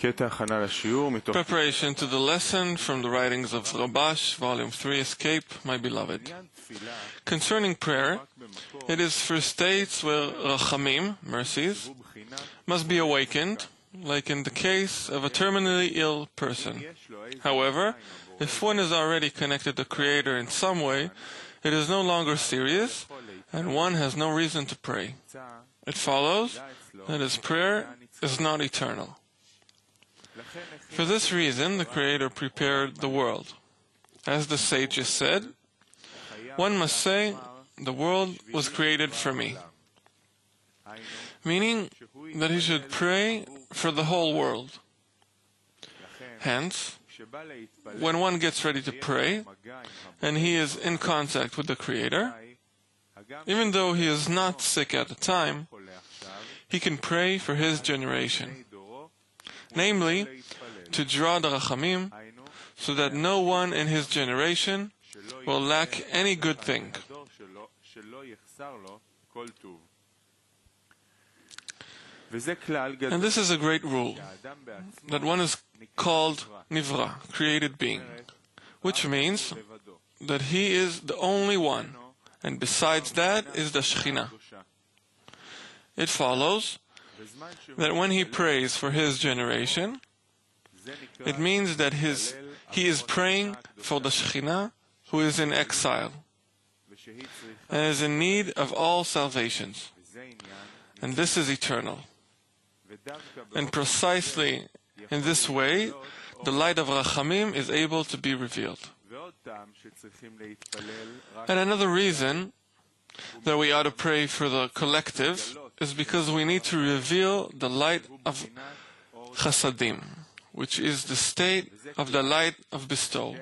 Preparation to the lesson from the writings of Rabash, Volume 3, Escape, my beloved. Concerning prayer, it is for states where rachamim, mercies, must be awakened, like in the case of a terminally ill person. However, if one is already connected to the Creator in some way, it is no longer serious, and one has no reason to pray. It follows that his prayer is not eternal. For this reason, the Creator prepared the world. As the sages said, one must say, the world was created for me. Meaning that he should pray for the whole world. Hence, when one gets ready to pray, and he is in contact with the Creator, even though he is not sick at the time, he can pray for his generation. Namely, to draw the rachamim, so that no one in his generation will lack any good thing. And this is a great rule, that one is called Nivra, created being, which means that he is the only one, and besides that is the Shekhinah. It follows that when he prays for his generation, it means that he is praying for the Shekhinah who is in exile and is in need of all salvations. And this is eternal. And precisely in this way, the light of Rachamim is able to be revealed. And another reason that we ought to pray for the collective is because we need to reveal the light of Chasadim, which is the state of the light of bestowal.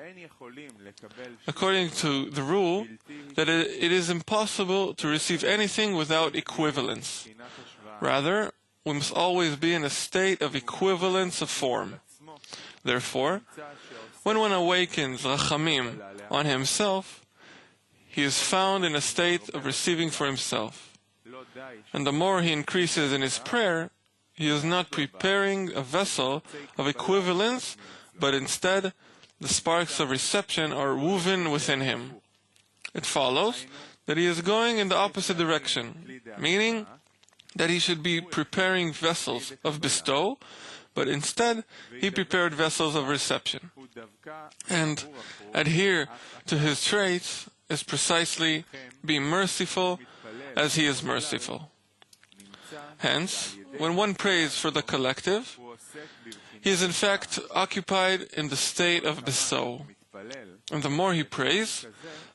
According to the rule that it is impossible to receive anything without equivalence. Rather, we must always be in a state of equivalence of form. Therefore, when one awakens Rachamim on himself, he is found in a state of receiving for himself. And the more he increases in his prayer, he is not preparing a vessel of equivalence, but instead the sparks of reception are woven within him. It follows that he is going in the opposite direction, meaning that he should be preparing vessels of bestow, but instead he prepared vessels of reception. And adhere to his traits is precisely be merciful as he is merciful. Hence, when one prays for the collective, he is in fact occupied in the state of bestow. And the more he prays,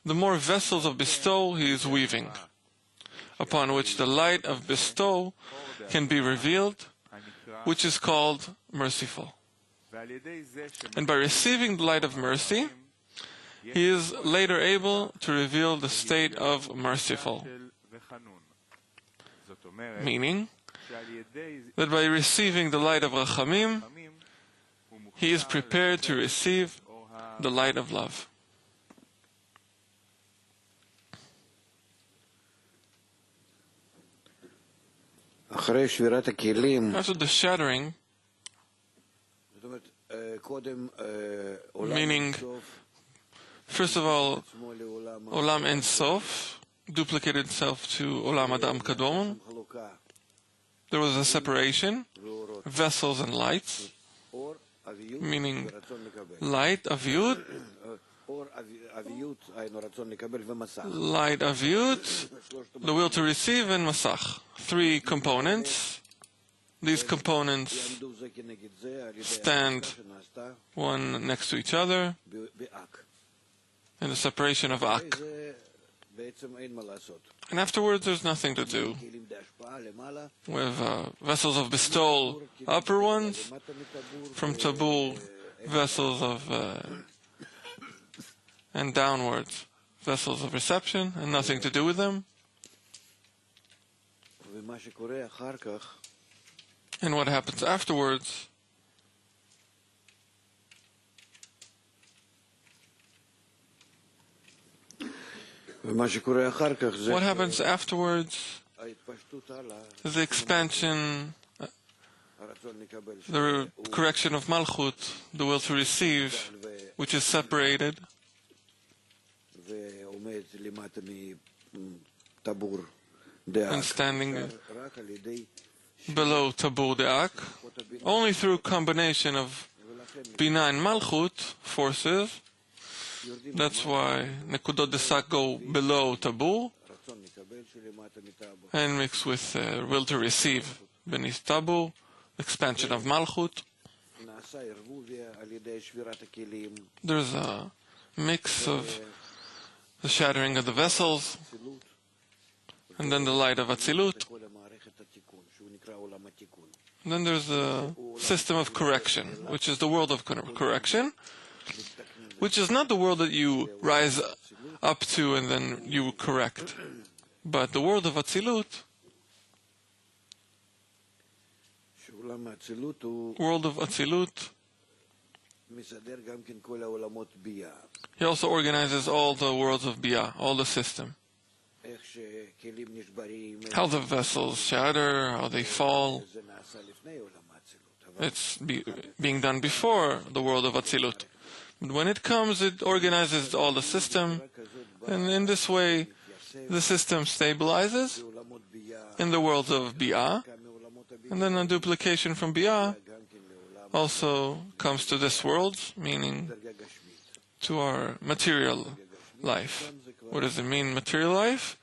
the more vessels of bestow he is weaving, upon which the light of bestow can be revealed, which is called merciful. And by receiving the light of mercy, he is later able to reveal the state of merciful. Meaning that by receiving the light of Rachamim, he is prepared to receive the light of love. After the shattering, meaning, first of all, Olam Ein Sof duplicated itself to Olam Adam Kadmon. There was a separation, vessels and lights, meaning light, Aviyut, light, Aviyut, the will to receive, and Masach. Three components. These components stand one next to each other in the separation of Ak. And afterwards there's nothing to do. We have vessels of bestowal, upper ones, from Tabul, vessels of, and downwards, vessels of reception, and nothing to do with them. And what happens afterwards What happens afterwards is the expansion the correction of Malchut, the will to receive, which is separated and standing below Tabur De'ak, only through combination of Bina and Malchut forces. That's why Nekudot Desak go below Tabur and mix with will to receive beneath Tabur, expansion of Malchut. There's a mix of the shattering of the vessels, and then the light of Atzilut. And then there's the system of correction, which is the world of correction, which is not the world that you rise up to and then you correct, but the world of Atzilut, he also organizes all the worlds of Bia, all the system. How the vessels shatter, how they fall. It's being done before the world of Atzilut. But when it comes, it organizes all the system, and in this way, the system stabilizes in the worlds of Bia, and then a duplication from Bia also comes to this world, meaning to our material life. What does it mean, material life?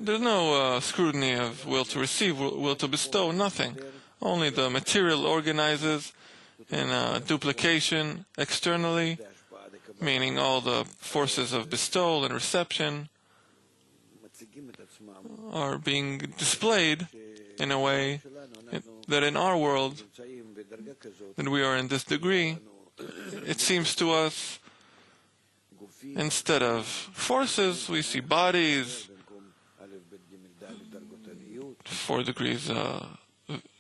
There's no scrutiny of will to receive, will to bestow, nothing. Only the material organizes in duplication externally, meaning all the forces of bestowal and reception are being displayed in a way that in our world, that we are in this degree, it seems to us, instead of forces, we see bodies, 4 degrees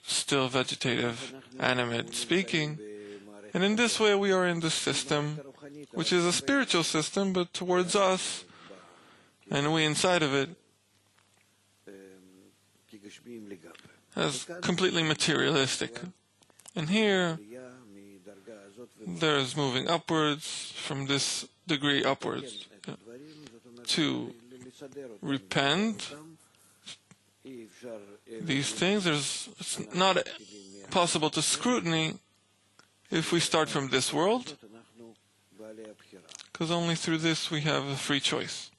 still vegetative, animate, speaking. And in this way we are in this system, which is a spiritual system, but towards us, and we inside of it, as completely materialistic. And here, there's moving upwards, from this degree upwards, to repent these things. It's not possible to scrutiny if we start from this world, because only through this we have a free choice.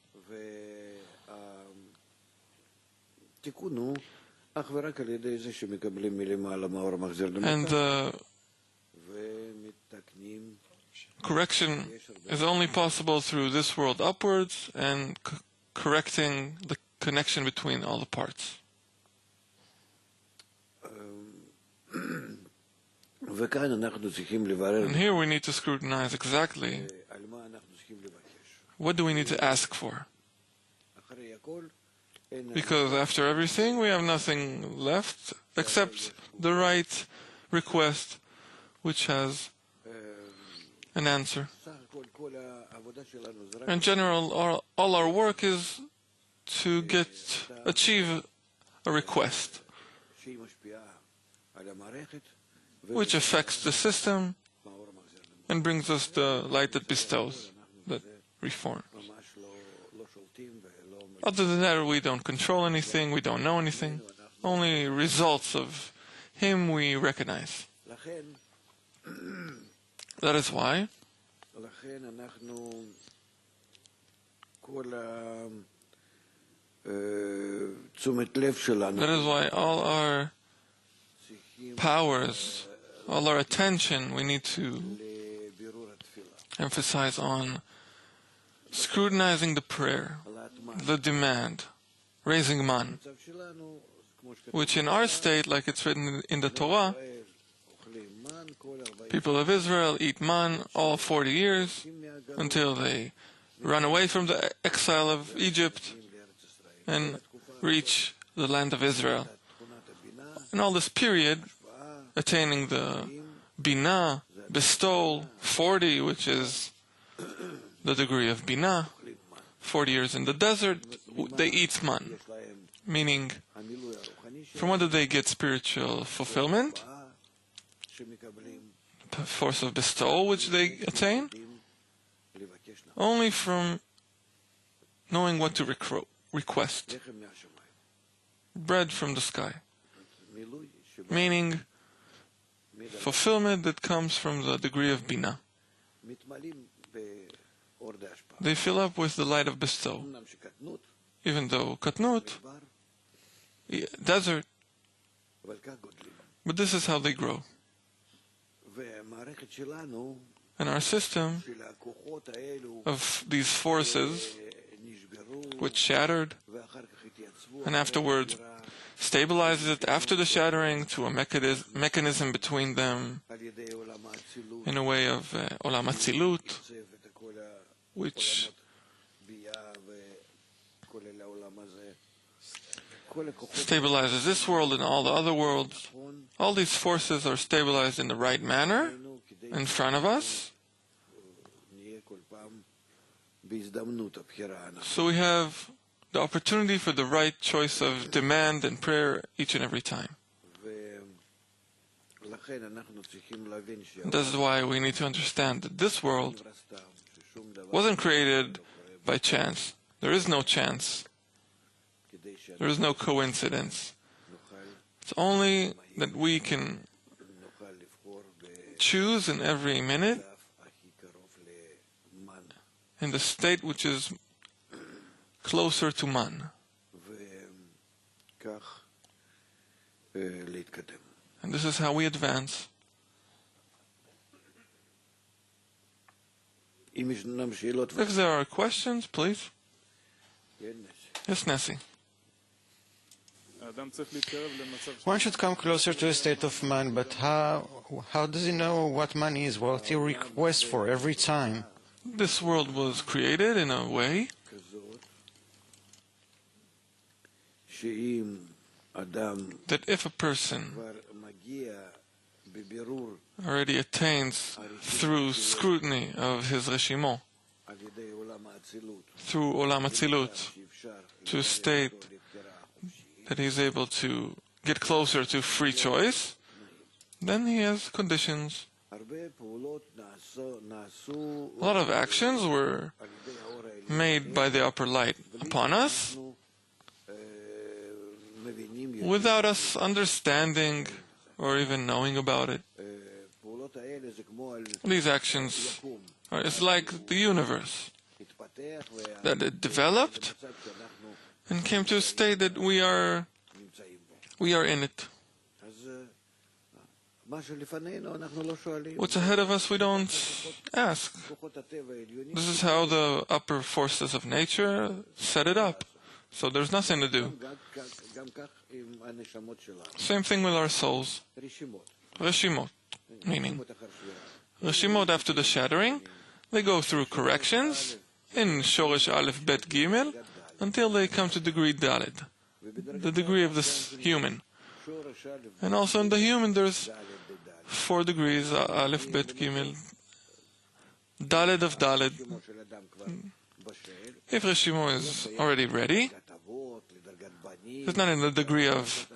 And correction is only possible through this world upwards and correcting the connection between all the parts. And here we need to scrutinize exactly what do we need to ask for. Because after everything we have nothing left except the right request, which has an answer. In general, all our work is to achieve a request which affects the system and brings us the light that bestows, that reforms. Other than that, we don't control anything, we don't know anything. Only results of Him we recognize. That is why all our powers, all our attention, we need to emphasize on scrutinizing the prayer, the demand, raising man, which in our state, like it's written in the Torah, people of Israel eat man all 40 years until they run away from the exile of Egypt and reach the land of Israel. In all this period, attaining the Bina, bestowal, 40, which is the degree of Bina, 40 years in the desert, they eat man, meaning From what do they get spiritual fulfillment? The force of bestowal which they attain? Only from knowing what to request. Bread from the sky. Meaning fulfillment that comes from the degree of Bina. They fill up with the light of bestow. Even though Katnut, desert, but this is how they grow. And our system of these forces, which shattered, and afterwards stabilizes it after the shattering to a mechanism between them in a way of Olam Atzilut, which stabilizes this world and all the other worlds. All these forces are stabilized in the right manner in front of us. So we have the opportunity for the right choice of demand and prayer each and every time. That's why we need to understand that this world wasn't created by chance. There is no chance. There is no coincidence. It's only that we can choose in every minute in the state which is closer to man. And this is how we advance. If there are questions, please. Yes, Nessie. One should come closer to a state of man, but how does he know what man is, what he requests for every time? This world was created in a way that if a person already attains through scrutiny of his reshimot, through Olam Atzilut, to a state that he's able to get closer to free choice, then he has conditions. A lot of actions were made by the upper light upon us without us understanding or even knowing about it. These actions it's like the universe, that it developed and came to a state that we are in it. What's ahead of us we don't ask. This is how the upper forces of nature set it up. So there's nothing to do. Same thing with our souls. Reshimot, meaning Reshimot after the shattering, they go through corrections in Shoresh Aleph Bet Gimel until they come to degree Daled, the degree of this human. And also in the human there's 4 degrees, Aleph Bet Gimel, Daled of Daled. If Reshimot is already ready, it's not in the degree of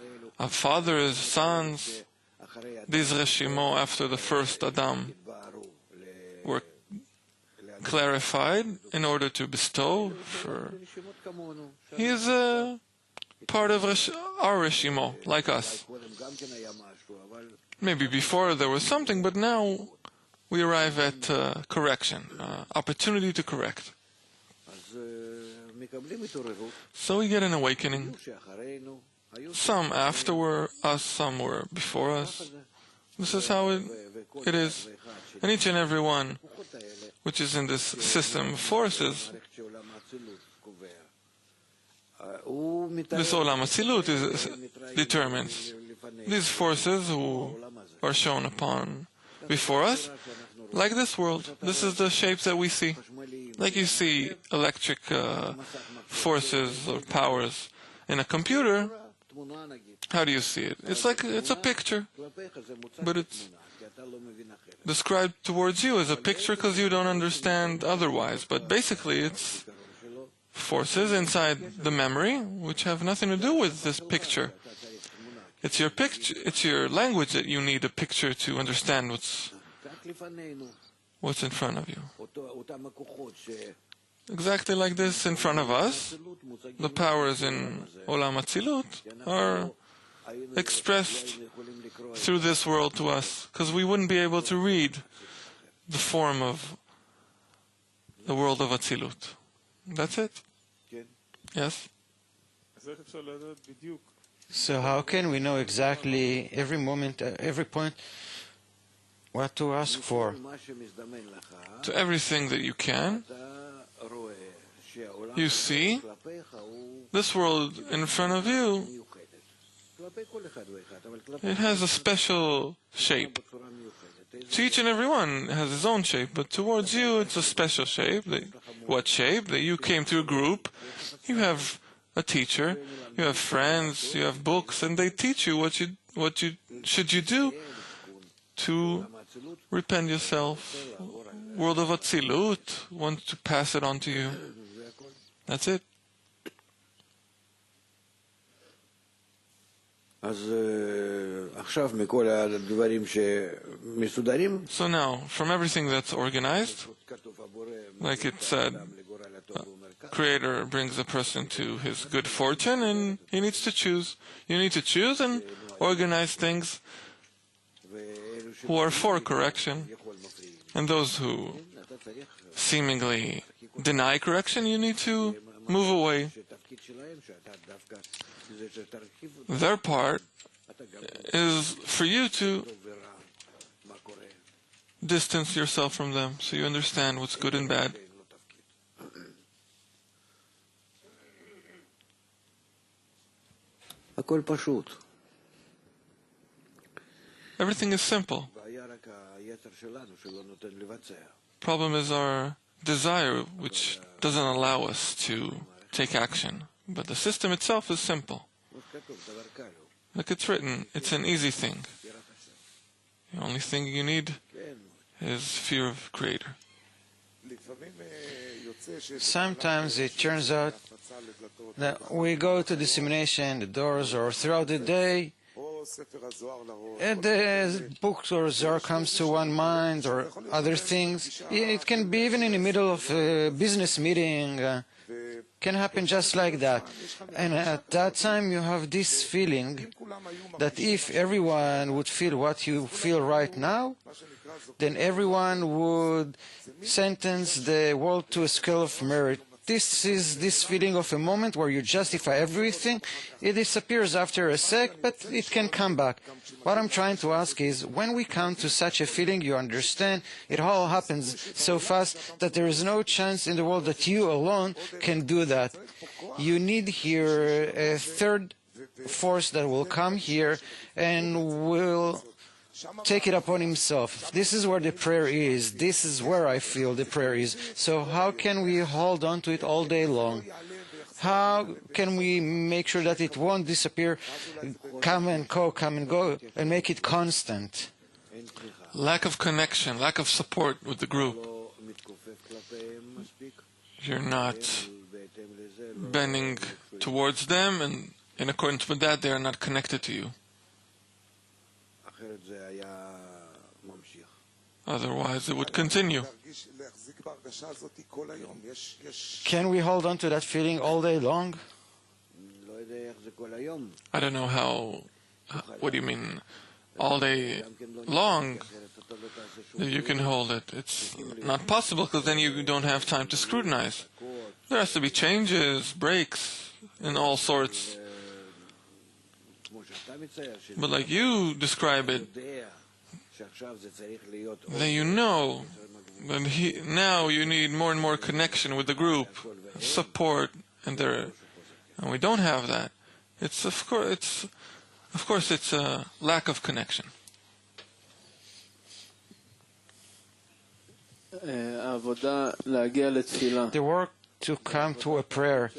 fathers, sons. These Reshimot after the first Adam were clarified in order to bestow. He is a part of our Reshimot, like us. Maybe before there was something, but now we arrive at correction, opportunity to correct. So we get an awakening. Some after us, some were before us. This is how it is. And each and every one which is in this system of forces, this Olam Atzilut determines. These forces who are shown upon before us, like this world, this is the shapes that we see. Like you see electric forces or powers in a computer, how do you see it? It's a picture, but it's described towards you as a picture because you don't understand otherwise. But basically it's forces inside the memory which have nothing to do with this picture. It's your picture, it's your language that you need a picture to understand what's in front of you. Exactly like this in front of us, the powers in Olam Atzilut are expressed through this world to us, because we wouldn't be able to read the form of the world of Atzilut. That's it. Yes? So how can we know exactly every moment, every point, what to ask for? To everything that you can, you see this world in front of you. It has a special shape. To each and every one has his own shape, but towards you it's a special shape. What shape? That you came to a group, you have a teacher, you have friends, you have books, and they teach you what you should you do to repent yourself. World of Atzilut wants to pass it on to you. That's it. So now, from everything that's organized, like it said, Creator brings a person to his good fortune, and he needs to choose. You need to choose and organize things who are for correction, and those who seemingly deny correction, you need to move away. Their part is for you to distance yourself from them so you understand what's good and bad. Everything is simple. Problem is our desire, which doesn't allow us to take action. But the system itself is simple. Like it's written, it's an easy thing. The only thing you need is fear of Creator. Sometimes it turns out that we go to dissemination, the doors, or throughout the day, and the book or Zohar comes to one mind, or other things. It can be even in the middle of a business meeting. Can happen just like that. And at that time you have this feeling that if everyone would feel what you feel right now, then everyone would sentence the world to a scale of merit. This is this feeling of a moment where you justify everything. It disappears after a sec, but it can come back. What I'm trying to ask is, when we come to such a feeling, you understand, it all happens so fast that there is no chance in the world that you alone can do that. You need here a third force that will come here and will take it upon himself. This is where the prayer is. This is where I feel the prayer is. So how can we hold on to it all day long? How can we make sure that it won't disappear, come and go, and make it constant? Lack of connection, lack of support with the group. You're not bending towards them, and in accordance with that, they are not connected to you. Otherwise, it would continue. Can we hold on to that feeling all day long? I don't know how. What do you mean? All day long, you can hold it. It's not possible, because then you don't have time to scrutinize. There has to be changes, breaks, and all sorts. But like you describe it, then you know that now you need more and more connection with the group, support, and we don't have that. It's of course it's a lack of connection. The work to come to a prayer,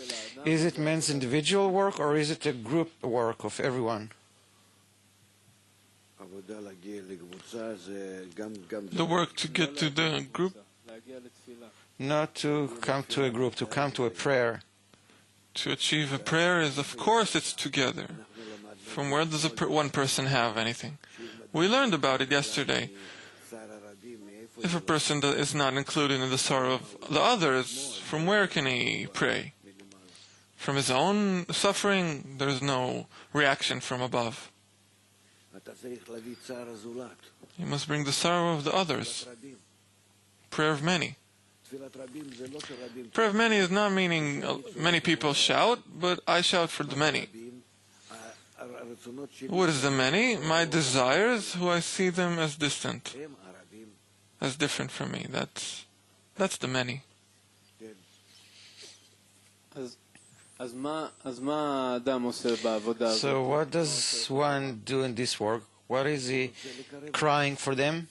is it man's individual work, or is it a group work of everyone? The work to get to the group? Not to come to a group, to come to a prayer. To achieve a prayer is, of course, it's together. From where does one person have anything? We learned about it yesterday. If a person is not included in the sorrow of the others, from where can he pray? From his own suffering, there's no reaction from above. You must bring the sorrow of the others. Prayer of many. Prayer of many is not meaning many people shout, but I shout for the many. What is the many? My desires, who I see them as distant, as different from me. That's the many. So what does one do in this work? What is he crying for them?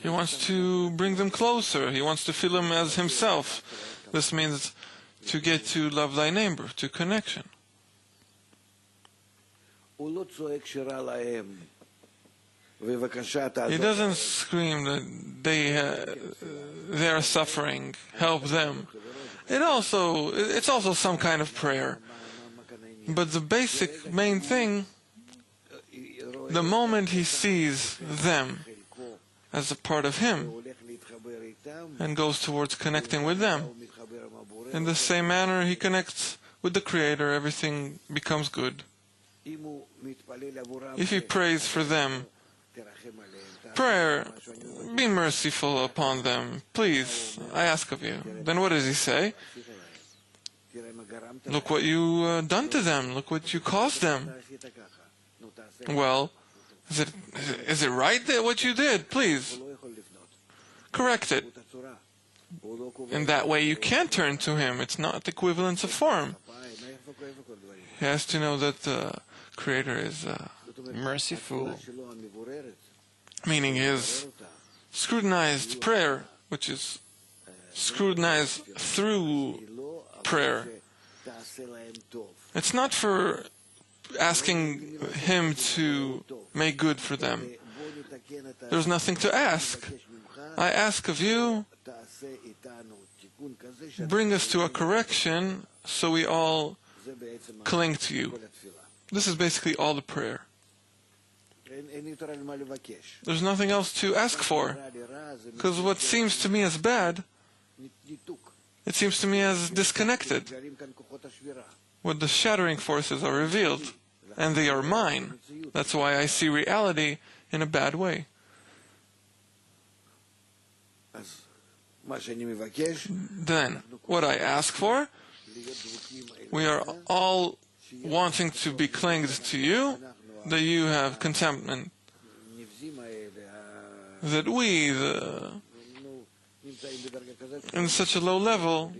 He wants to bring them closer. He wants to feel them as himself. This means to get to love thy neighbor, to connection. He doesn't scream that they are suffering, help them. It's also some kind of prayer. But the basic main thing, the moment he sees them as a part of him and goes towards connecting with them, in the same manner he connects with the Creator, everything becomes good. If he prays for them, prayer, be merciful upon them, please, I ask of you. Then what does he say? Look what you done to them, look what you caused them. Well, is it right that what you did? Please, correct it. In that way you can't turn to him, it's not equivalence of form. He has to know that the Creator is Merciful. Meaning his scrutinized prayer, which is scrutinized through prayer. It's not for asking him to make good for them. There's nothing to ask. I ask of you, bring us to a correction so we all cling to you. This is basically all the prayer. There's nothing else to ask for. Because what seems to me as bad, it seems to me as disconnected. What the shattering forces are revealed, and they are mine. That's why I see reality in a bad way. Then, what I ask for, we are all wanting to be clinged to you, that you have contentment, that we, in such a low level,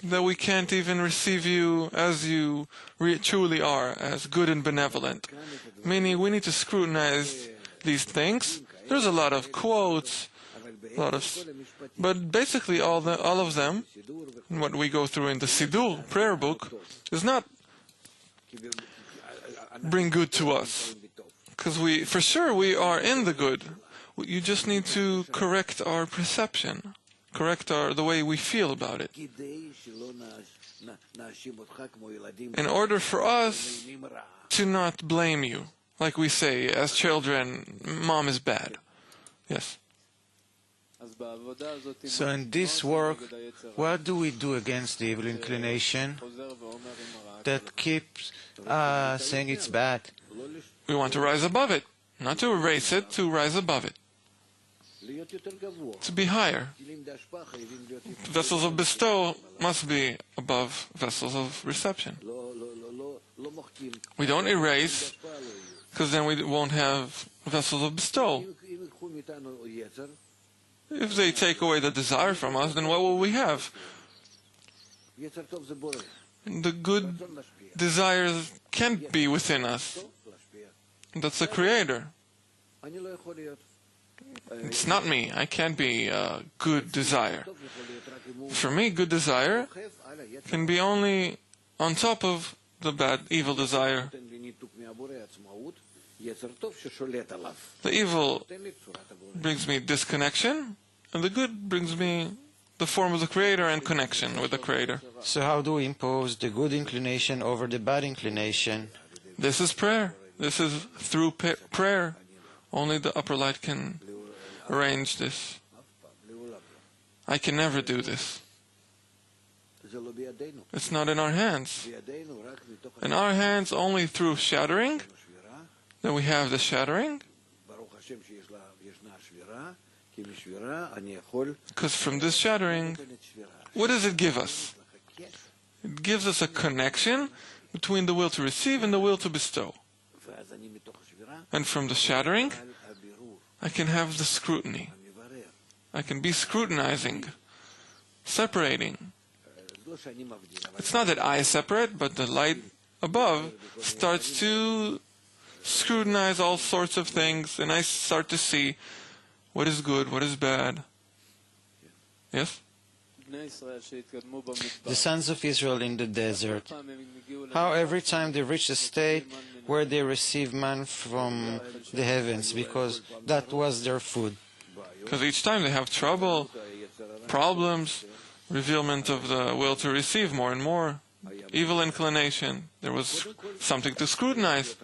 that we can't even receive you as you truly are, as good and benevolent. Meaning we need to scrutinize these things. There's a lot of quotes, but basically all of them, what we go through in the Siddur prayer book, is not bring good to us. Because for sure we are in the good. You just need to correct our perception, correct the way we feel about it. In order for us to not blame you, like we say as children, mom is bad. Yes. So in this work, what do we do against the evil inclination that keeps saying it's bad? We want to rise above it, not to erase it, to rise above it, to be higher. Vessels of bestow must be above vessels of reception. We don't erase, because then we won't have vessels of bestow. If they take away the desire from us, then what will we have? The good desires can't be within us. That's the Creator. It's not me. I can't be a good desire. For me, good desire can be only on top of the bad, evil desire. The evil brings me disconnection, and the good brings me the form of the Creator and connection with the Creator. So how do we impose the good inclination over the bad inclination? This is prayer. This is through prayer. Only the upper light can arrange this. I can never do this. It's not in our hands. In our hands, only through shattering. Then we have the shattering. Because from this shattering, what does it give us? It gives us a connection between the will to receive and the will to bestow. And from the shattering, I can have the scrutiny. I can be scrutinizing, separating. It's not that I separate, but the light above starts to scrutinize all sorts of things, and I start to see what is good, what is bad. Yes? The sons of Israel in the desert, how every time they reach a state where they receive man from the heavens, because that was their food. Because each time they have trouble, problems, revealment of the will to receive more and more, evil inclination. There was something to scrutinize.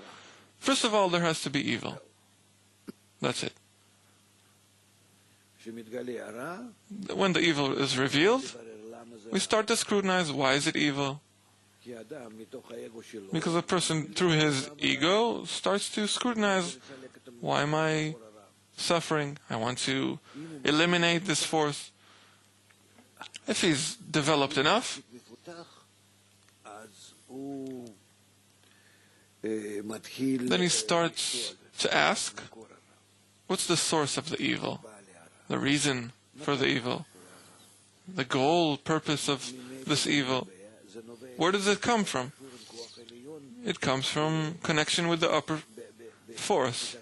First of all, there has to be evil. That's it. When the evil is revealed, we start to scrutinize, why is it evil? Because a person, through his ego, starts to scrutinize, why am I suffering? I want to eliminate this force. If he's developed enough, then he starts to ask, what's the source of the evil? The reason for the evil? The goal, purpose of this evil? Where does it come from? It comes from connection with the upper force,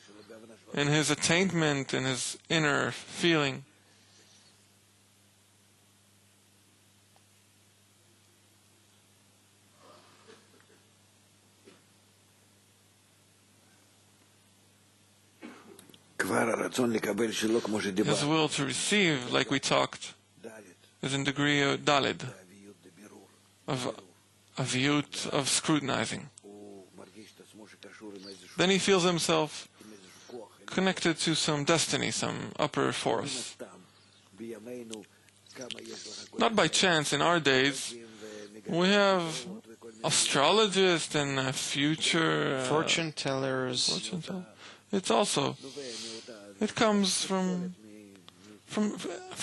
in his attainment, in his inner feeling. His will to receive, like we talked, is in degree of dalid, of aviyut, of scrutinizing. Then he feels himself connected to some destiny, some upper force. Not by chance, in our days, we have astrologists and future Fortune tellers. It's also, it comes from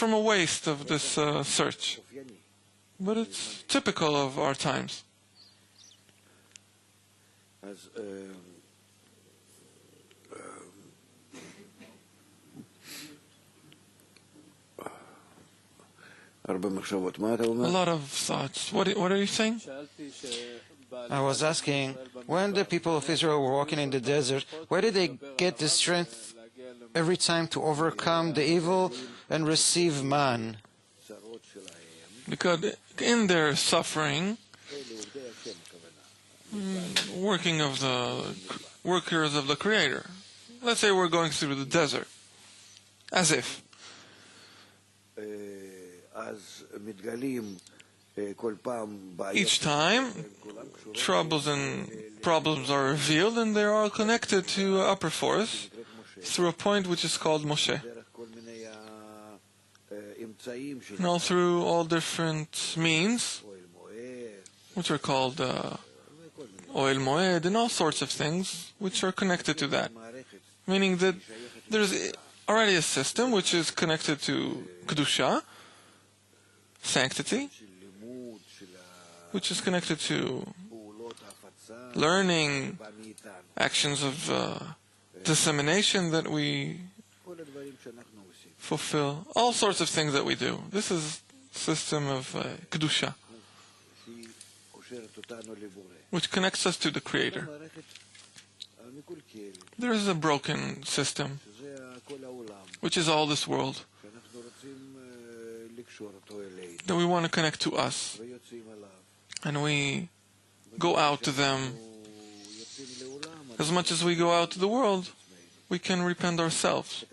a waste of this search. But it's typical of our times. A lot of thoughts. What are you saying? I was asking, when the people of Israel were walking in the desert, where did they get the strength every time to overcome the evil and receive man? Because in their suffering, workers of the Creator. Let's say we're going through the desert, as if. Each time, troubles and problems are revealed, and they are all connected to upper force through a point which is called Moshe. And all through all different means, which are called Oel Moed, and all sorts of things which are connected to that. Meaning that there's already a system which is connected to Kedusha, sanctity, which is connected to learning, actions of dissemination that we fulfill, all sorts of things that we do. This is a system of Kedusha, which connects us to the Creator. There is a broken system, which is all this world, that we want to connect to us, and we go out to them. As much as we go out to the world, we can repent ourselves,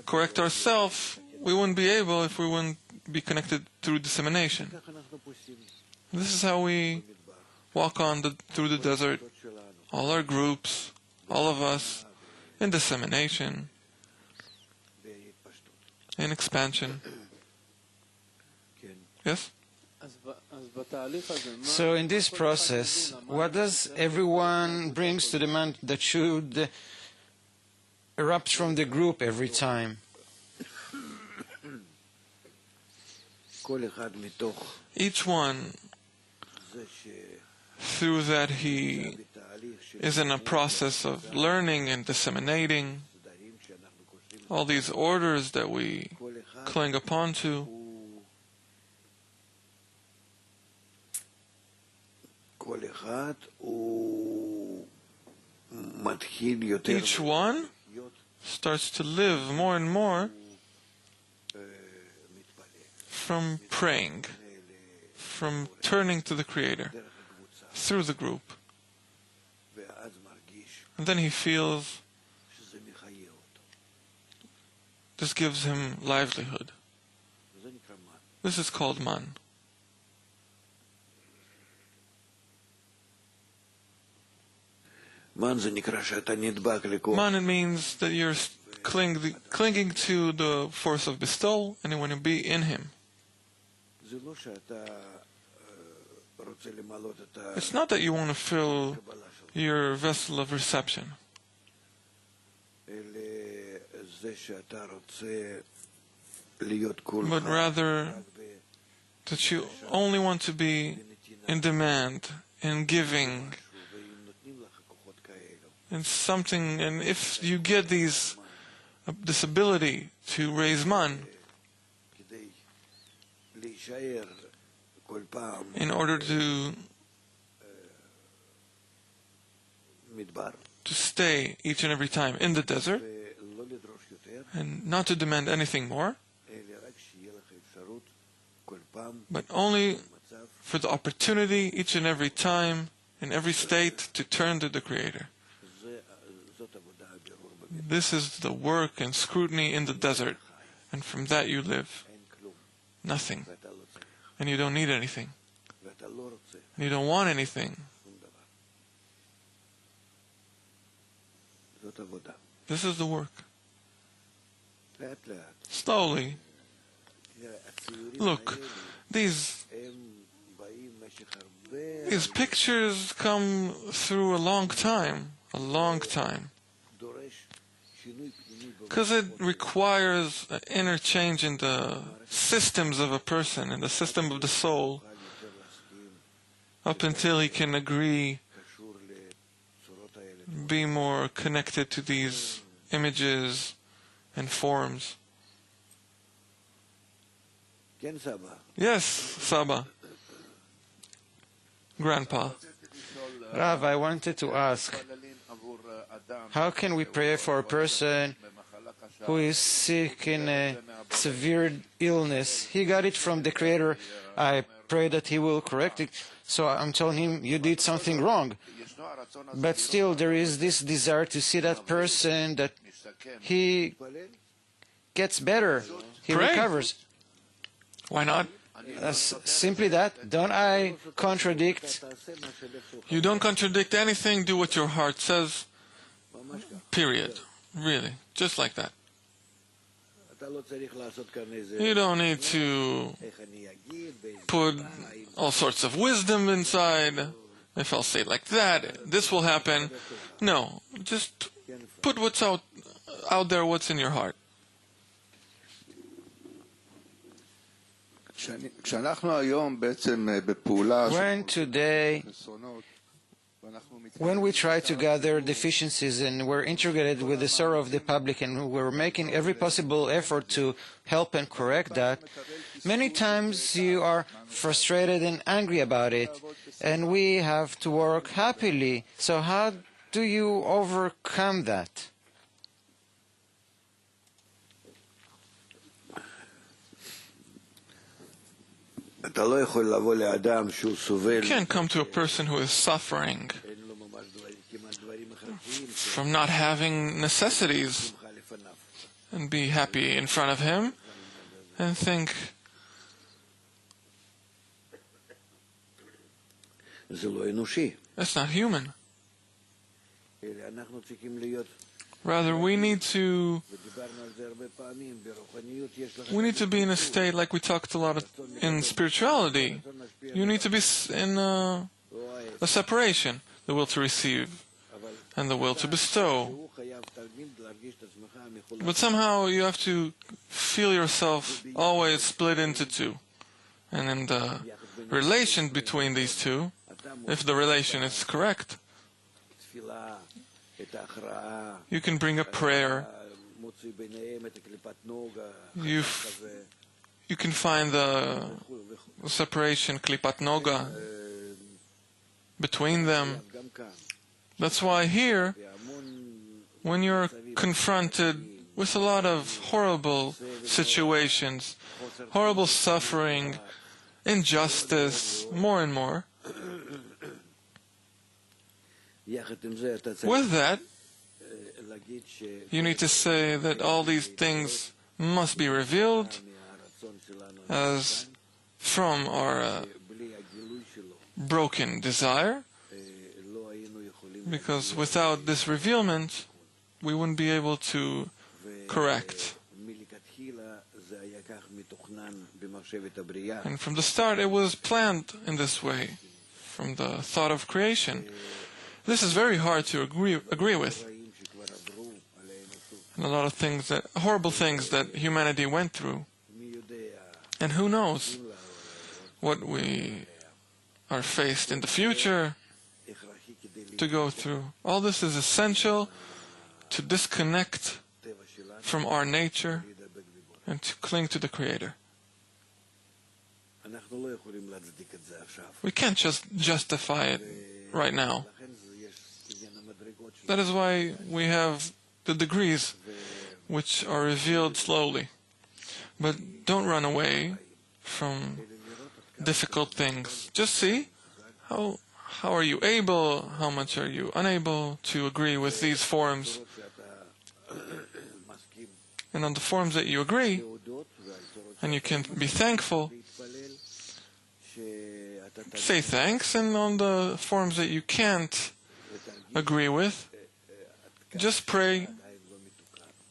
correct ourselves we wouldn't be able if we wouldn't be connected through dissemination. This is how we walk on through the desert, all our groups, all of us, in dissemination, in expansion. Yes? So in this process, what does everyone brings to the man that should erupt from the group every time? Each one, through that he is in a process of learning and disseminating all these orders that we cling upon to. Each one starts to live more and more from praying, from turning to the Creator through the group. And then he feels this gives him livelihood. This is called man. Man, it means that you're clinging to the force of bestowal, and you want to be in him. It's not that you want to fill your vessel of reception, but rather that you only want to be in demand, in giving, in something. And if you get this ability to raise man, in order to stay each and every time in the desert and not to demand anything more, but only for the opportunity each and every time in every state to turn to the Creator. This is the work and scrutiny in the desert, and from that you live. Nothing. And you don't need anything. And you don't want anything. This is the work. Slowly. Look, these pictures come through a long time. Because it requires an inner change in the systems of a person, in the system of the soul, up until he can agree, be more connected to these images and forms. Yes, Saba. Grandpa. Rav, I wanted to ask, how can we pray for a person who is sick in a severe illness? He got it from the Creator. I pray that he will correct it. So I'm telling him, you did something wrong. But still there is this desire to see that person, that he gets better, he recovers. Why not? Simply that. Don't I contradict? You don't contradict anything. Do what your heart says. Period. Really. Just like that. You don't need to put all sorts of wisdom inside. If I'll say it like that, this will happen. No. Just put what's out there, what's in your heart. When we try to gather deficiencies and we're integrated with the sorrow of the public and we're making every possible effort to help and correct that, many times you are frustrated and angry about it, and we have to work happily. So how do you overcome that? You can't come to a person who is suffering from not having necessities and be happy in front of him. and think, that's not human. Rather, we need to be in a state like we talked a lot in spirituality. You need to be in a separation, the will to receive and the will to bestow. But somehow you have to feel yourself always split into two. And in the relation between these two, if the relation is correct, you can bring a prayer. You can find the separation, klipat noga, between them. That's why here, when you're confronted with a lot of horrible situations, horrible suffering, injustice, more and more, with that, you need to say that all these things must be revealed as from our broken desire, because without this revealment, we wouldn't be able to correct. And from the start, it was planned in this way, from the thought of creation. This is very hard to agree with. And a lot of things horrible things that humanity went through. And who knows what we are faced in the future to go through. All this is essential to disconnect from our nature and to cling to the Creator. We can't just justify it right now. That is why we have the degrees which are revealed slowly. But don't run away from difficult things. Just see how are you able, how much are you unable to agree with these forms. And on the forms that you agree, and you can be thankful, say thanks, and on the forms that you can't agree with, just pray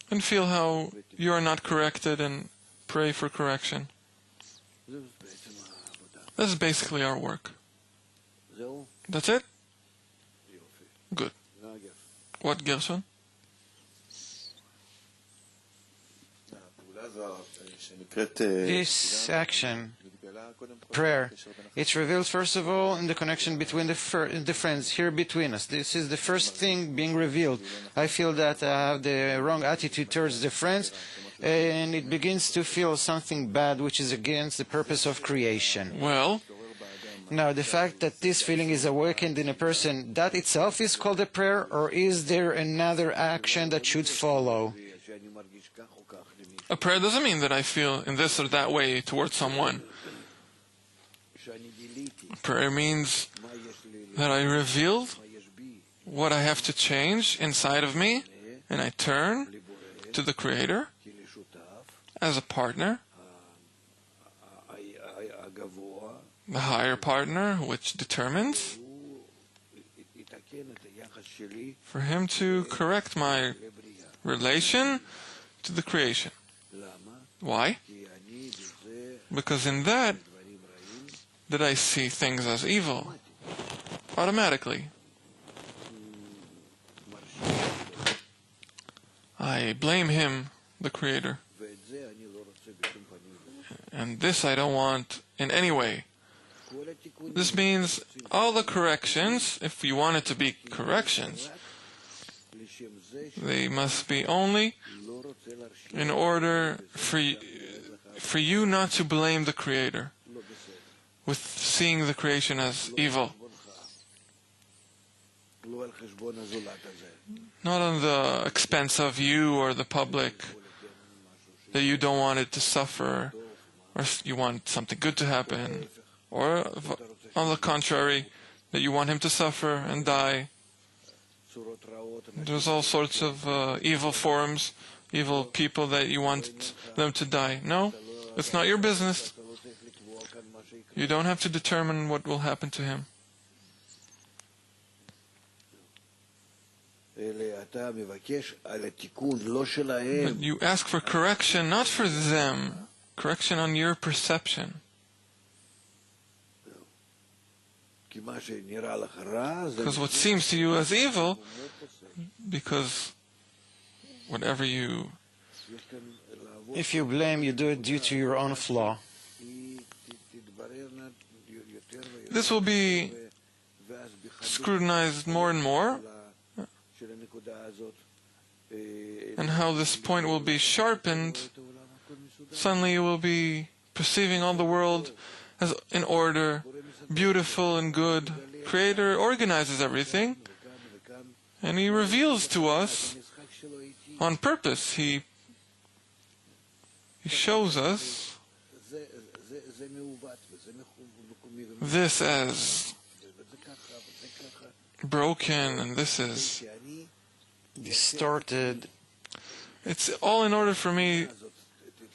and feel how you are not corrected and pray for correction. This is basically our work. That's it? Good. What, Gershon? This action, prayer, it's revealed first of all in the connection between the friends here between us. This is the first thing being revealed. I feel that I have the wrong attitude towards the friends, and it begins to feel something bad which is against the purpose of creation. Well, now the fact that this feeling is awakened in a person, that itself is called a prayer, or is there another action that should follow? a prayer doesn't mean that I feel in this or that way towards someone. Prayer means that I revealed what I have to change inside of me, and I turn to the Creator as a partner, the higher partner, which determines for Him to correct my relation to the creation. Why? Because in that I see things as evil, automatically. I blame Him, the Creator. And this I don't want in any way. This means all the corrections, if you want it to be corrections, they must be only in order for you not to blame the Creator with seeing the creation as evil. Not on the expense of you or the public, that you don't want it to suffer, or you want something good to happen, or on the contrary, that you want him to suffer and die. There's all sorts of evil forms, evil people that you want them to die. No, It's not your business. You don't have to determine what will happen to him. But you ask for correction, not for them. Correction on your perception. Because what seems to you as evil, because whatever you... If you blame, you do it due to your own flaw. This will be scrutinized more and more, and how this point will be sharpened. Suddenly you will be perceiving all the world as in order, beautiful and good. Creator organizes everything, and He reveals to us on purpose. He shows us this as broken and this is distorted. It's all in order for me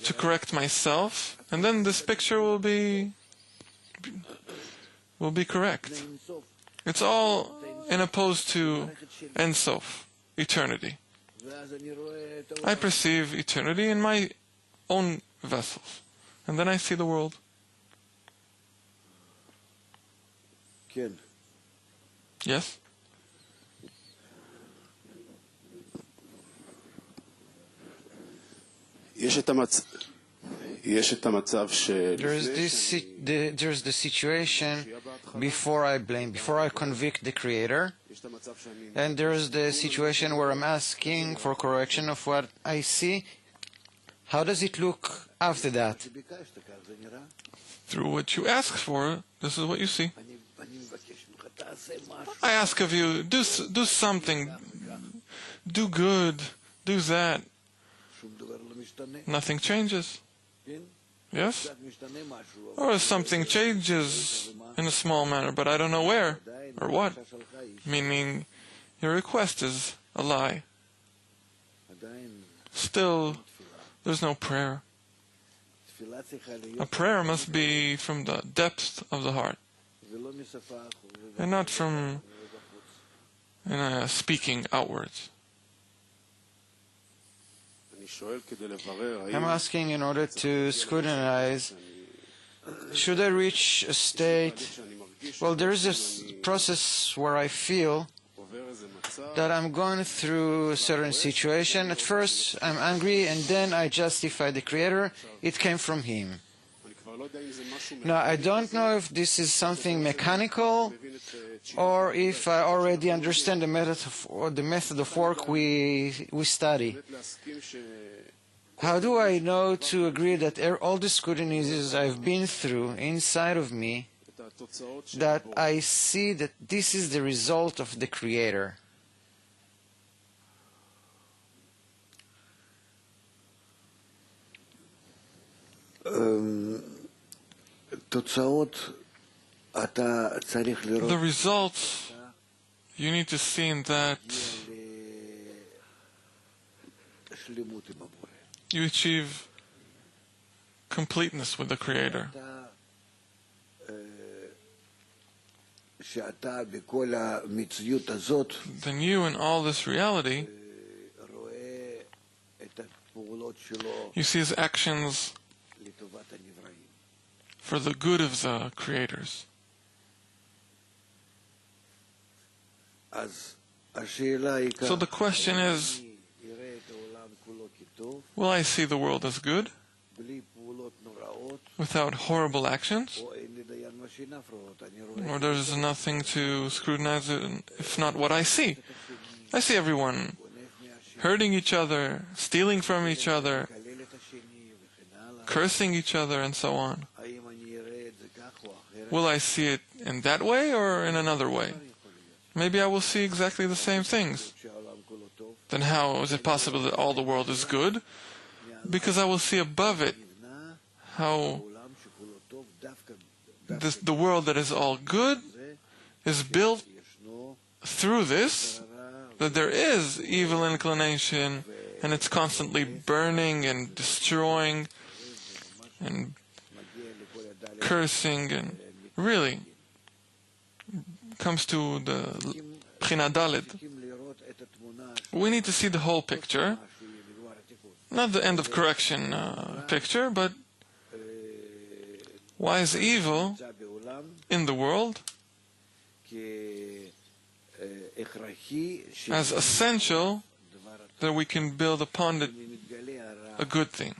to correct myself, and then this picture will be correct. It's all in opposed to Ein Sof, eternity. I perceive eternity in my own vessels, and then I see the world. Yes? There's the situation before I blame, before I convict the Creator, and there's the situation where I'm asking for correction of what I see. How does it look after that? Through what you ask for, this is what you see. I ask of you, do something, do good, do that. Nothing changes. Yes? Or something changes in a small manner, but I don't know where or what. Meaning, your request is a lie. Still, there's no prayer. A prayer must be from the depth of the heart, and not from speaking outwards. I'm asking in order to scrutinize, should I reach a state, well, there is this process where I feel that I'm going through a certain situation. At first I'm angry and then I justify the Creator, it came from Him. Now I don't know if this is something mechanical or if I already understand the method of work we study. How do I know to agree that all the scrutinies I've been through inside of me, that I see that this is the result of the Creator? The results you need to see in that you achieve completeness with the Creator. Then you, in all this reality, you see His actions for the good of the creators. So the question is, will I see the world as good without horrible actions? Or there's nothing to scrutinize it, if not what I see? I see everyone hurting each other, stealing from each other, cursing each other, and so on. Will I see it in that way or in another way? Maybe I will see exactly the same things. Then how is it possible that all the world is good? Because I will see above it how the world that is all good is built through this, that there is evil inclination and it's constantly burning and destroying and cursing, and really comes to the Bchina Dalet. We need to see the whole picture, not the end of correction picture, but why is evil in the world as essential that we can build upon it a good thing.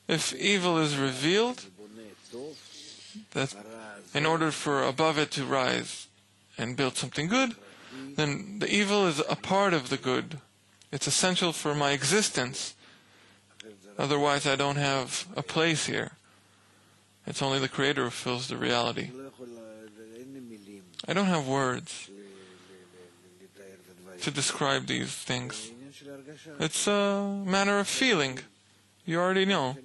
If evil is revealed, that in order for above it to rise and build something good, then the evil is a part of the good. It's essential for my existence. Otherwise, I don't have a place here. It's only the Creator who fills the reality. I don't have words to describe these things. It's a matter of feeling. You already know.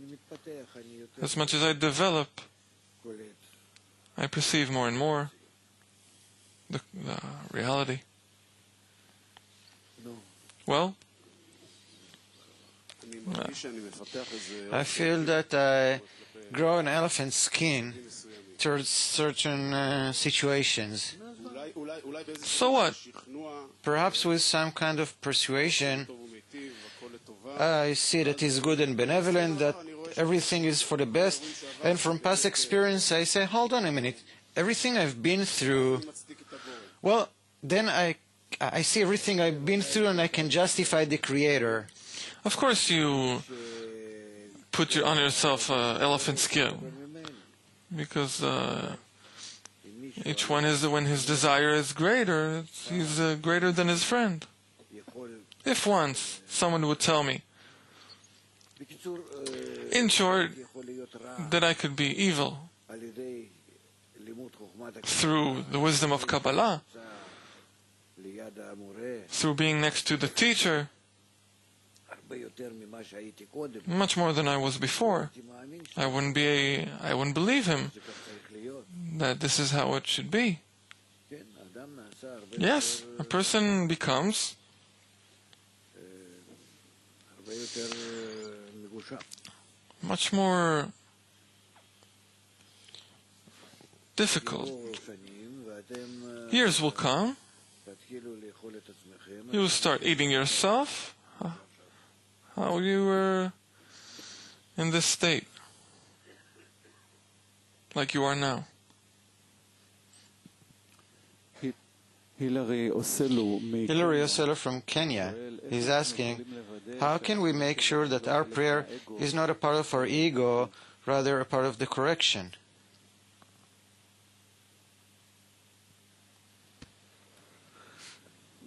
As much as I develop, I perceive more and more the reality. Well, I feel that I grow an elephant's skin towards certain situations. So what? Perhaps with some kind of persuasion, I see that he's good and benevolent, that everything is for the best, and from past experience I say, hold on a minute, everything I've been through, well, then I see everything I've been through and I can justify the Creator. Of course you put on yourself elephant skin, because each one is when his desire is greater, he's greater than his friend. If once someone would tell me, in short, that I could be evil through the wisdom of Kabbalah, through being next to the teacher, much more than I was before, I wouldn't believe him that this is how it should be. Yes, a person becomes much more difficult. Years will come, you will start eating yourself, how you were in this state, like you are now. Hilary Osello from Kenya is asking, how can we make sure that our prayer is not a part of our ego, rather a part of the correction?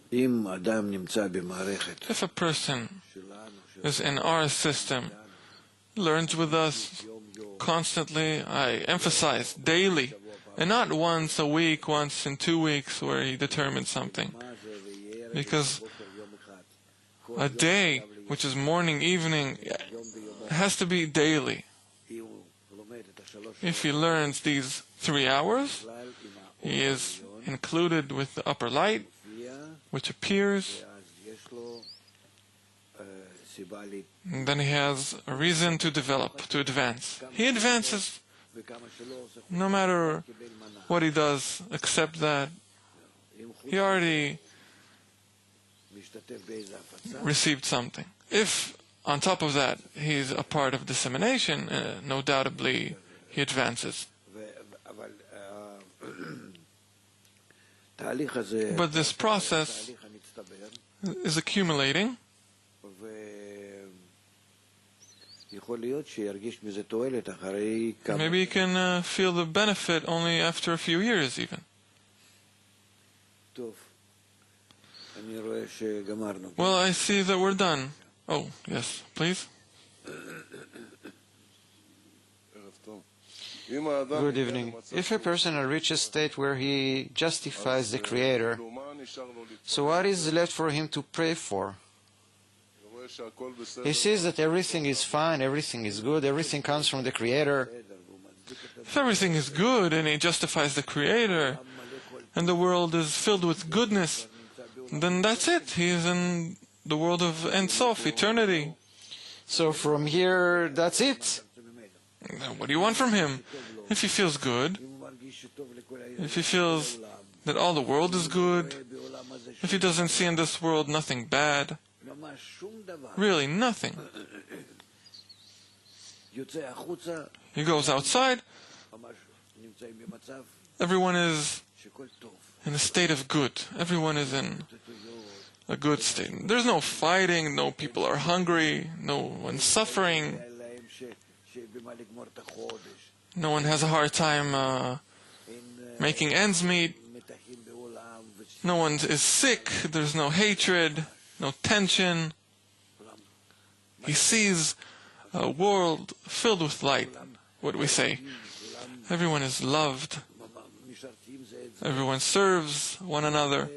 If a person is in our system, learns with us constantly, I emphasize daily, and not once a week, once in 2 weeks where he determines something. Because a day, which is morning, evening, has to be daily. If he learns these 3 hours, he is included with the upper light, which appears, and then he has a reason to develop, to advance. He advances no matter what he does, except that he already received something. If, on top of that, he's a part of dissemination, no doubtably he advances. But this process is accumulating, maybe you can feel the benefit only after a few years even. Well, I see that we're done. Oh, yes, please. Good evening. If a person reaches a state where he justifies the Creator, so what is left for him to pray for? He sees that everything is fine, everything is good, everything comes from the Creator. If everything is good and he justifies the Creator, and the world is filled with goodness, then that's it. He is in the world of Ein Sof, eternity. So from here, that's it? Now, what do you want from him? If he feels good, if he feels that all the world is good, if he doesn't see in this world nothing bad, really nothing. He goes outside, everyone is in a state of good. Everyone is in a good state. There's no fighting, no people are hungry, no one's suffering. No one has a hard time making ends meet. No one is sick, there's no hatred, no tension. He sees a world filled with light, what do we say? Everyone is loved. Everyone serves one another.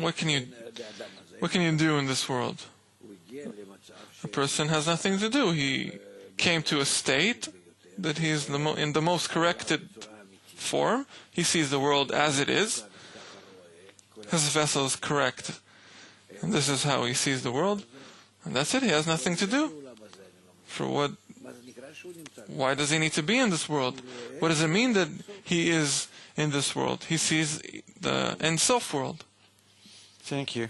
What can you do in this world? A person has nothing to do. He came to a state that he is in the most corrected form. He sees the world as it is. His vessel is correct. And this is how he sees the world. And that's it. He has nothing to do. For what? Why does he need to be in this world? What does it mean that he is in this world? He sees the Ein Sof world. Thank you.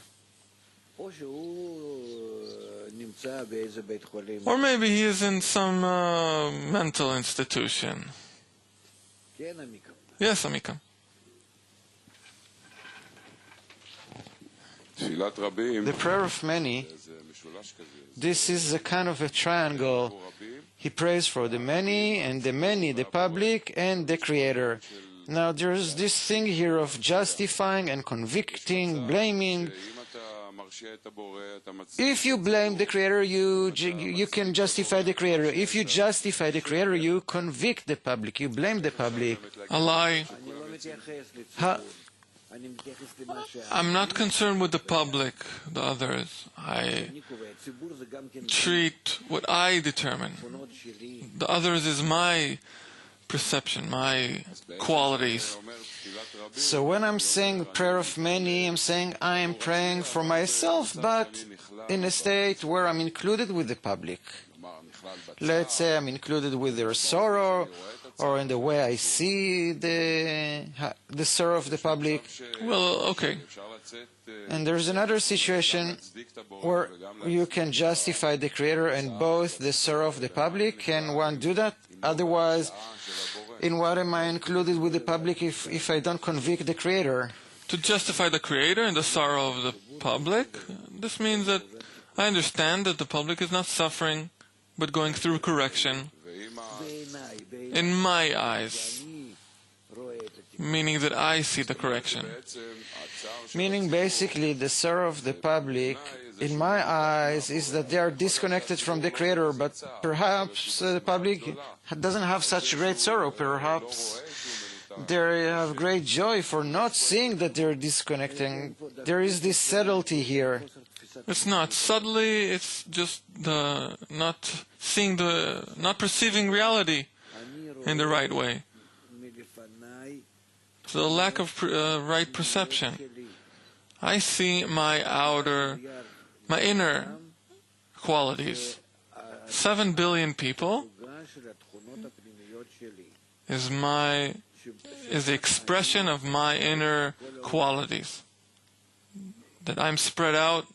Or maybe he is in some mental institution. Yes, Amika. The prayer of many, this is a kind of a triangle. He prays for the many, the public, and the Creator. Now there's this thing here of justifying and convicting, blaming. If you blame the Creator, you can justify the Creator. If you justify the Creator, you convict the public, you blame the public. A lie. I'm not concerned with the public, the others. I treat what I determine. The others is my perception, my qualities. So when I'm saying prayer of many, I'm saying I am praying for myself, but in a state where I'm included with the public. Let's say I'm included with their sorrow, or in the way I see the sorrow of the public. Well, okay. And there's another situation where you can justify the Creator and both the sorrow of the public. Can one do that? Otherwise, in what am I included with the public if I don't convict the Creator? To justify the Creator and the sorrow of the public, this means that I understand that the public is not suffering, but going through correction. In my eyes, meaning that I see the correction. Meaning basically the sorrow of the public, in my eyes, is that they are disconnected from the Creator, but perhaps the public doesn't have such great sorrow. Perhaps they have great joy for not seeing that they're disconnecting. There is this subtlety here. It's not subtly, it's just the not perceiving reality in the right way. It's the lack of right perception. I see my inner qualities. 7 billion people is the expression of my inner qualities. That I'm spread out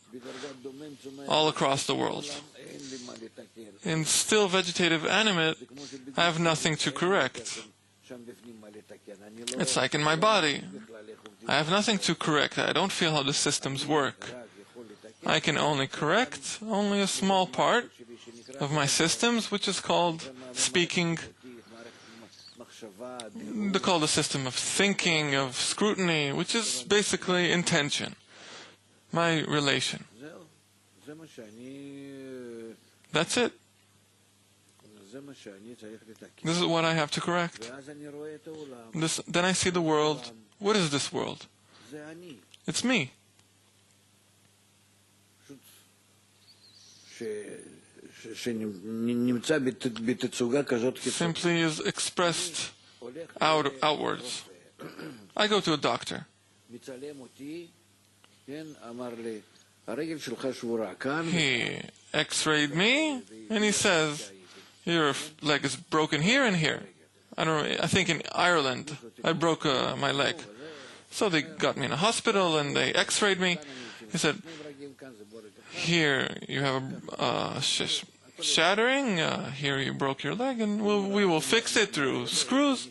all across the world. In still vegetative animate, I have nothing to correct. It's like in my body. I have nothing to correct. I don't feel how the systems work. I can only correct only a small part of my systems, which is called speaking. They call the system of thinking, of scrutiny, which is basically intention. My relation. That's it. This is what I have to correct. Then I see the world. What is this world? It's me. Simply is expressed outwards. I go to a doctor. He x-rayed me, and he says, your leg is broken here and here. I think in Ireland, I broke my leg. So they got me in a hospital, and they x-rayed me. He said, here you have a shattering, here you broke your leg, and we will fix it through screws.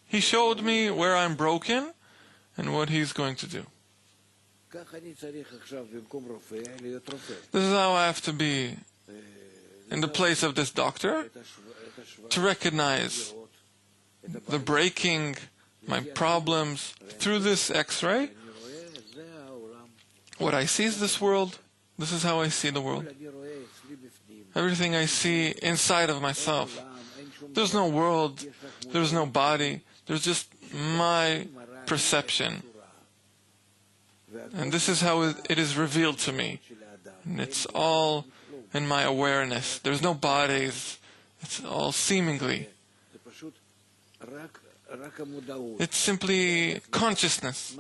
He showed me where I'm broken and what he's going to do. This is how I have to be in the place of this doctor, to recognize the breaking, my problems, through this x-ray. What I see is this world. This is how I see the world. Everything I see inside of myself. There's no world, there's no body, there's just my perception. And this is how it is revealed to me. And it's all in my awareness. There's no bodies. It's all seemingly. It's simply consciousness.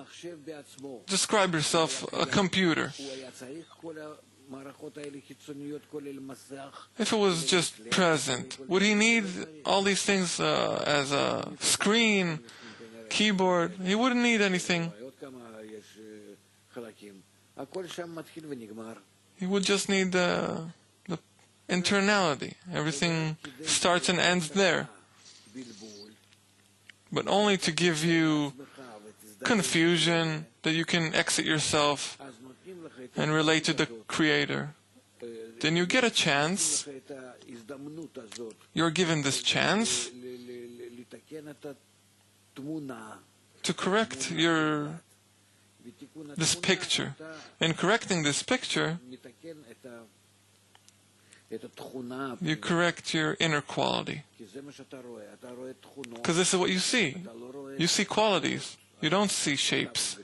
Describe yourself a computer. If it was just present, would he need all these things as a screen, keyboard? He wouldn't need anything. He would just need the internality. Everything starts and ends there. But only to give you confusion, that you can exit yourself and relate to the Creator. Then you get a chance, you're given this chance to correct this picture. In correcting this picture, you correct your inner quality. Because this is what you see. You see qualities. You don't see shapes,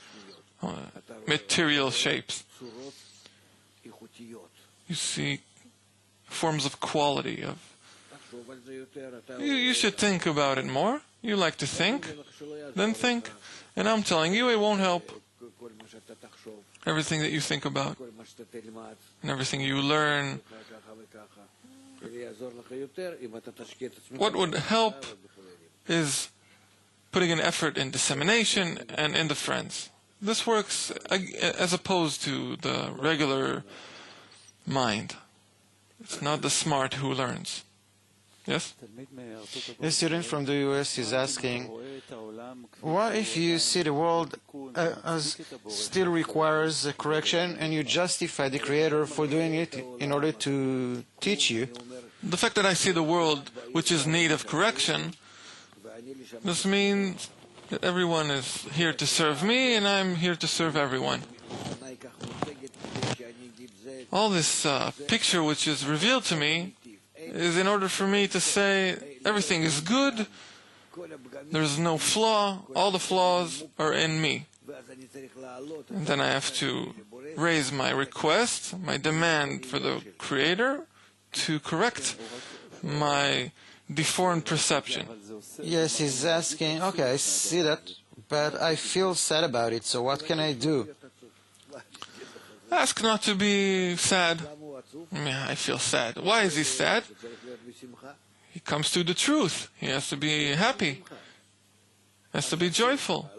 material shapes. You see forms of quality. You should think about it more. You like to think, then think. And I'm telling you, it won't help. Everything that you think about, and everything you learn, what would help is putting an effort in dissemination and in the friends. This works as opposed to the regular mind. It's not the smart who learns. Yes? A student from the US is asking, what if you see the world as still requires a correction and you justify the Creator for doing it in order to teach you? The fact that I see the world which is in need of correction, this means that everyone is here to serve me and I'm here to serve everyone. All this picture which is revealed to me is in order for me to say everything is good, there's no flaw, all the flaws are in me. And then I have to raise my request, my demand for the Creator to correct my deformed perception. Yes, he's asking, okay, I see that, but I feel sad about it, so what can I do? Ask not to be sad. I feel sad. Why is he sad? He comes to the truth. He has to be happy. Has to be joyful.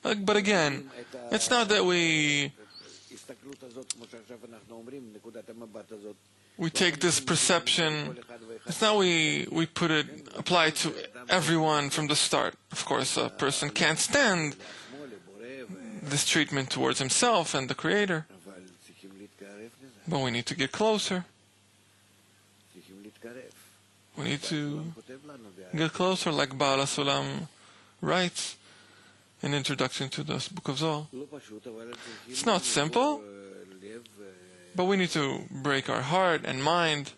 But again, it's not that we take this perception, it's not we apply it to everyone from the start. Of course, a person can't stand this treatment towards himself and the Creator. But we need to get closer. We need to get closer, like Baal HaSulam writes in Introduction to the Book of Zohar. It's not simple, but we need to break our heart and mind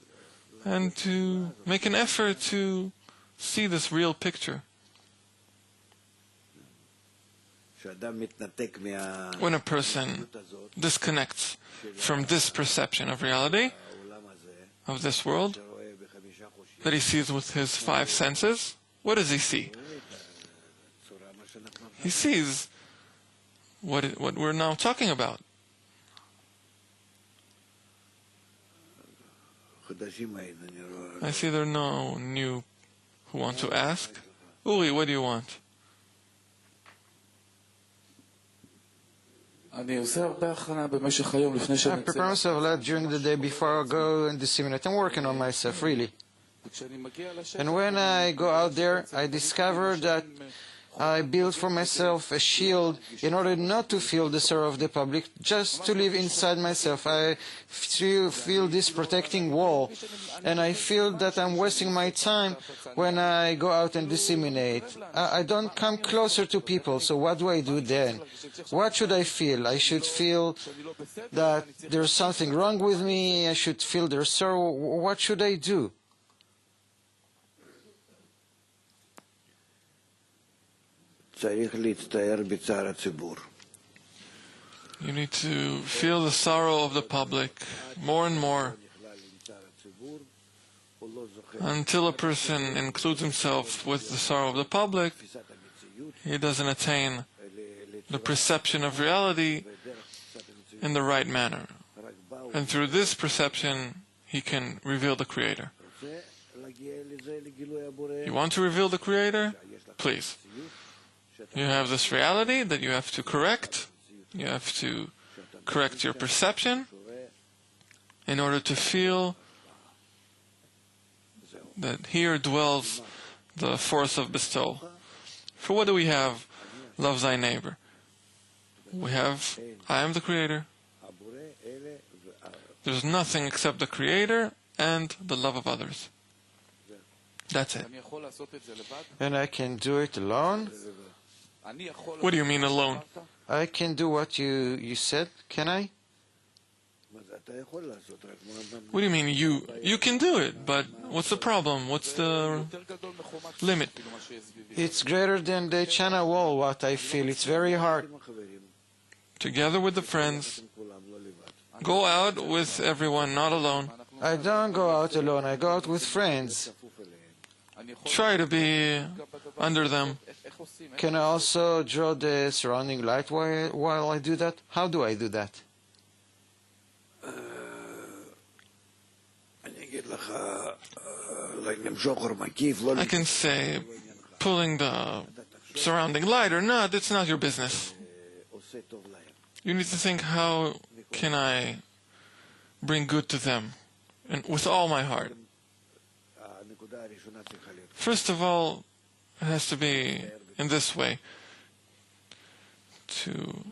and to make an effort to see this real picture. When a person disconnects from this perception of reality, of this world, that he sees with his five senses, what does he see? He sees what we're now talking about. I see there are no new who want to ask. Uri, what do you want? I prepare myself a lot during the day before I go and disseminate. I'm working on myself, really. And when I go out there, I discover that I build for myself a shield in order not to feel the sorrow of the public, just to live inside myself. I feel this protecting wall, and I feel that I'm wasting my time when I go out and disseminate. I don't come closer to people, so what do I do then? What should I feel? I should feel that there's something wrong with me. I should feel their sorrow. What should I do? You need to feel the sorrow of the public more and more until a person includes himself with the sorrow of the public. He doesn't attain the perception of reality in the right manner. And through this perception, he can reveal the Creator. You want to reveal the Creator? Please. You have this reality that you have to correct. You have to correct your perception in order to feel that here dwells the force of bestowal. For what do we have? Love thy neighbor. We have, I am the Creator. There's nothing except the Creator and the love of others. That's it. And I can do it alone? What do you mean alone? I can do what you said, can I? What do you mean you? You can do it, but what's the problem? What's the limit? It's greater than the China wall, what I feel. It's very hard. Together with the friends, go out with everyone, not alone. I don't go out alone, I go out with friends. Try to be under them. Can I also draw the surrounding light while I do that? How do I do that? I can say, pulling the surrounding light or not, it's not your business. You need to think, how can I bring good to them? And with all my heart. First of all, it has to be in this way, to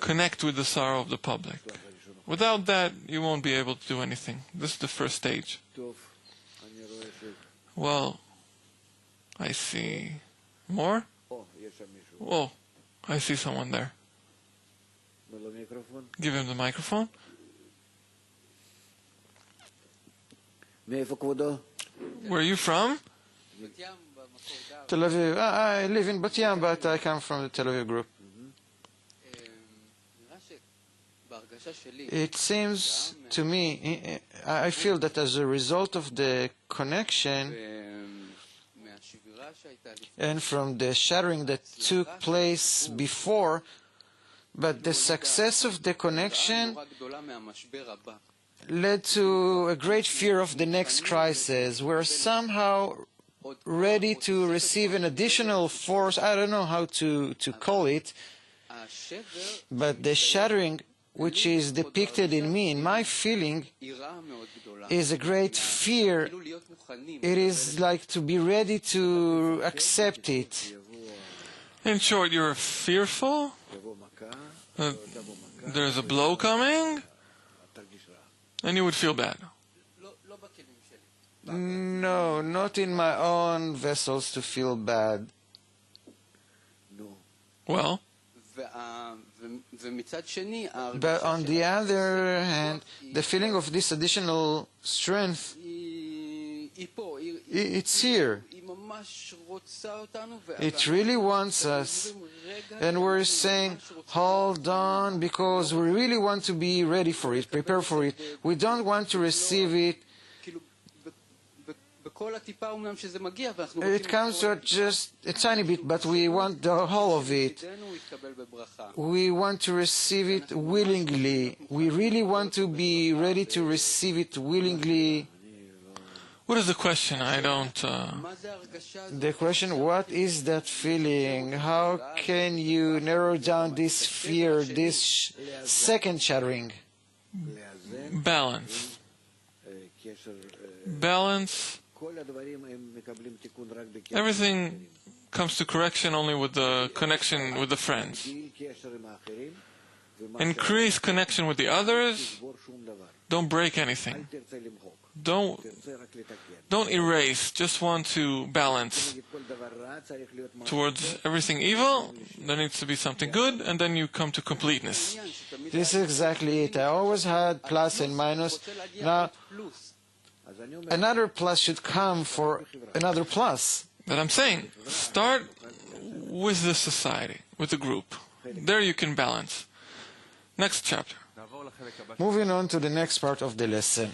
connect with the sorrow of the public. Without that, you won't be able to do anything. This is the first stage. Well, I see more. Oh, I see someone there. Give him the microphone. Where are you from? Tel Aviv. I live in Bat Yam, but I come from the Tel Aviv group. It seems to me, I feel that as a result of the connection and from the shattering that took place before, but the success of the connection led to a great fear of the next crisis. We're somehow ready to receive an additional force. I don't know how to call it, but the shattering which is depicted in me, in my feeling, is a great fear. It is like to be ready to accept it. In short, you're fearful that there's a blow coming, and you would feel bad. No, not in my own vessels to feel bad. Well, but on the other hand, the feeling of this additional strength, it's here. It really wants us. And we're saying, hold on, because we really want to be ready for it, prepare for it. We don't want to receive it It comes to just a tiny bit, but we want the whole of it. We want to receive it willingly. We really want to be ready to receive it willingly. What is the question? I don't... The question, what is that feeling? How can you narrow down this fear, this second shattering? Balance. Balance. Everything comes to correction only with the connection with the friends. Increase connection with the others. Don't break anything. Don't erase. Just want to balance. Towards everything evil, there needs to be something good, and then you come to completeness. This is exactly it. I always had plus and minus. Now, another plus should come for another plus. But I'm saying, start with the society, with the group. There you can balance. Next chapter. Moving on to the next part of the lesson.